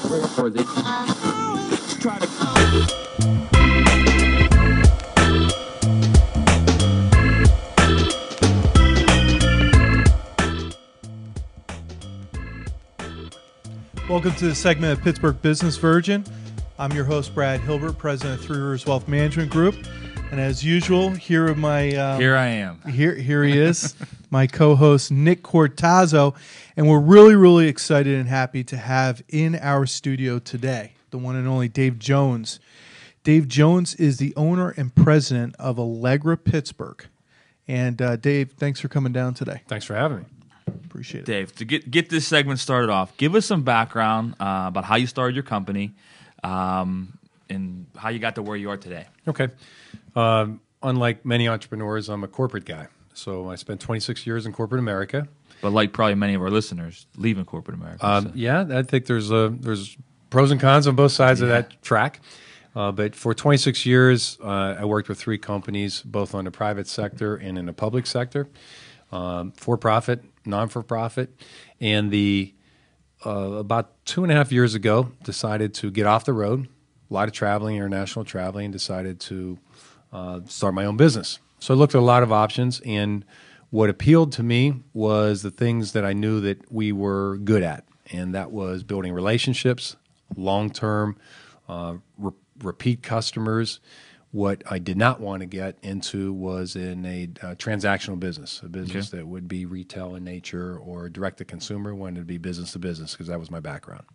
Or they try to. Welcome to the segment of Pittsburgh Business Virgin. I'm your host, Brad Hilbert, president of Three Rivers Wealth Management Group. And as usual, here are my... here I am. Here he is, my co-host, Nick Cortazzo. And we're really, really excited and happy to have in our studio today the one and only Dave Jones. Dave Jones is the owner and president of Allegra Pittsburgh. And Dave, thanks for coming down today. Thanks for having me. Appreciate it. Dave, to get this segment started off, give us some background about how you started your company and how you got to where you are today. Okay. Unlike many entrepreneurs, I'm a corporate guy. So I spent 26 years in corporate America. But like probably many of our listeners, leaving corporate America. So. Yeah, I think there's pros and cons on both sides of that track. But for 26 years, I worked with three companies, both on the private sector and in the public sector, for-profit, non-for-profit. And about 2.5 years ago, decided to get off the road, a lot of traveling, international traveling, decided to start my own business. So I looked at a lot of options, and what appealed to me was the things that I knew that we were good at, and that was building relationships, long-term, repeat customers. What I did not want to get into was in a transactional business, a business that would be retail in nature or direct-to-consumer. Wanted to be business-to-business because that was my background.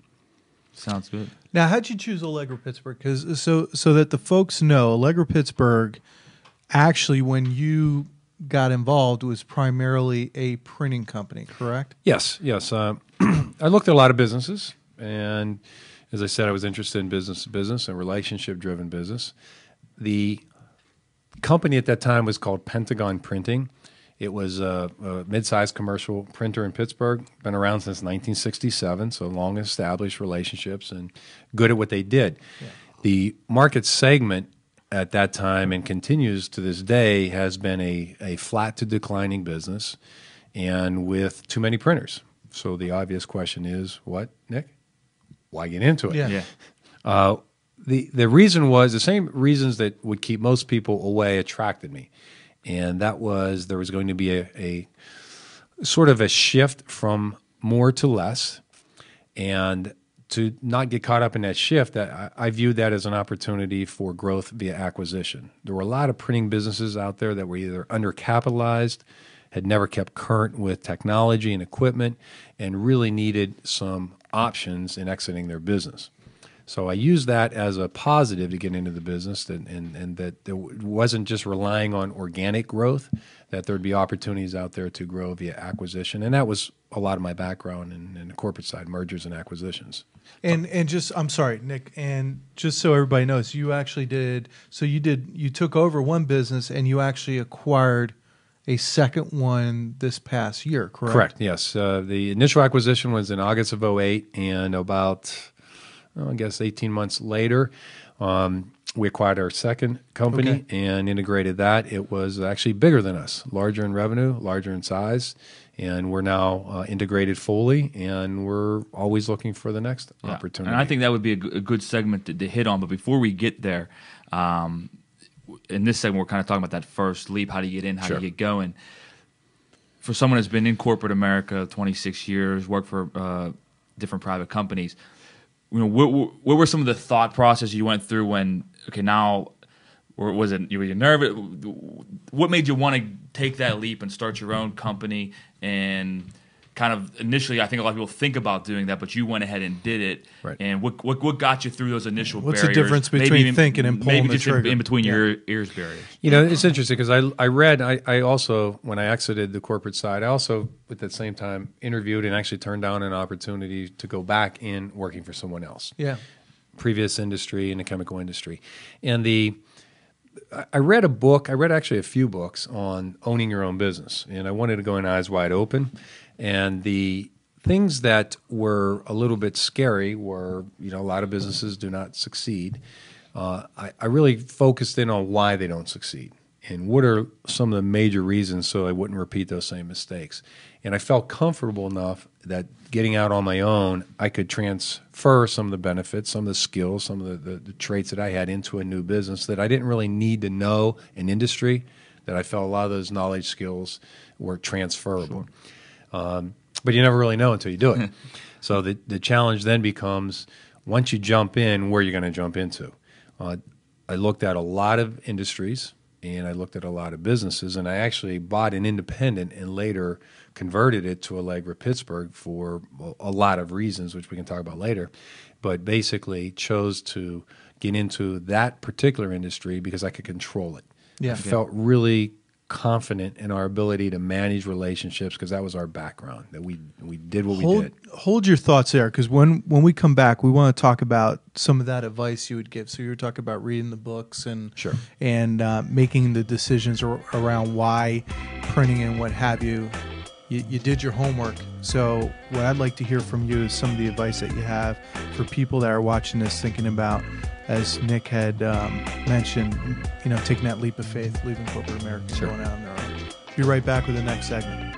Sounds good. Now, how'd you choose Allegra Pittsburgh? Because so that the folks know, Allegra Pittsburgh, actually, when you got involved, was primarily a printing company, correct? Yes. I looked at a lot of businesses, and as I said, I was interested in business-to-business and relationship-driven business. The company at that time was called Pentagon Printing. It was a mid-sized commercial printer in Pittsburgh, been around since 1967, so long-established relationships and good at what they did. Yeah. The market segment at that time and continues to this day has been a flat to declining business and with too many printers. So the obvious question is, what, Nick? Why get into it? Yeah. The reason was the same reasons that would keep most people away attracted me. And that was there was going to be a sort of a shift from more to less. And to not get caught up in that shift, I viewed that as an opportunity for growth via acquisition. There were a lot of printing businesses out there that were either undercapitalized, had never kept current with technology and equipment, and really needed some options in exiting their business. So I used that as a positive to get into the business, and that it wasn't just relying on organic growth, that there would be opportunities out there to grow via acquisition. And that was a lot of my background in the corporate side, mergers and acquisitions. And just, I'm sorry, Nick, and just so everybody knows, you actually you took over one business and you actually acquired a second one this past year, correct? Correct, yes. The initial acquisition was in August of 2008, and about... I guess 18 months later, we acquired our second company and integrated that. It was actually bigger than us, larger in revenue, larger in size, and we're now integrated fully, and we're always looking for the next opportunity. And I think that would be a good segment to hit on. But before we get there, in this segment, we're kind of talking about that first leap, how do you get in, how do you get going. For someone that's been in corporate America 26 years, worked for different private companies, what were some of the thought process you went through when, now, or was it, were you nervous? What made you want to take that leap and start your own company? And kind of initially, I think a lot of people think about doing that, but you went ahead and did it. Right. And what got you through those initial barriers? What's the difference between thinking and pulling the trigger? Maybe just in between your ears barriers. It's interesting because I also, when I exited the corporate side, I also, at the same time, interviewed and actually turned down an opportunity to go back in working for someone else. Yeah. Previous industry, in the chemical industry. And I read actually a few books on owning your own business, and I wanted to go in eyes wide open. And the things that were a little bit scary were, a lot of businesses do not succeed. I really focused in on why they don't succeed. and what are some of the major reasons so I wouldn't repeat those same mistakes. And I felt comfortable enough that getting out on my own, I could transfer some of the benefits, some of the skills, some of the traits that I had into a new business that I didn't really need to know an industry, that I felt a lot of those knowledge skills were transferable. Sure. But you never really know until you do it. So the challenge then becomes, once you jump in, where you're going to jump into. I looked at a lot of industries, and I looked at a lot of businesses, and I actually bought an independent and later converted it to Allegra Pittsburgh for a lot of reasons, which we can talk about later, but basically chose to get into that particular industry because I could control it. Yeah. I felt really confident in our ability to manage relationships because that was our background, that we did what we did. Hold your thoughts there, because when we come back, we want to talk about some of that advice you would give. So you were talking about reading the books and Sure. and making the decisions around why printing and what have you. You did your homework. So what I'd like to hear from you is some of the advice that you have for people that are watching this, thinking about, as Nick had mentioned, taking that leap of faith, leaving corporate America, Sure. going out on their own. Be right back with the next segment.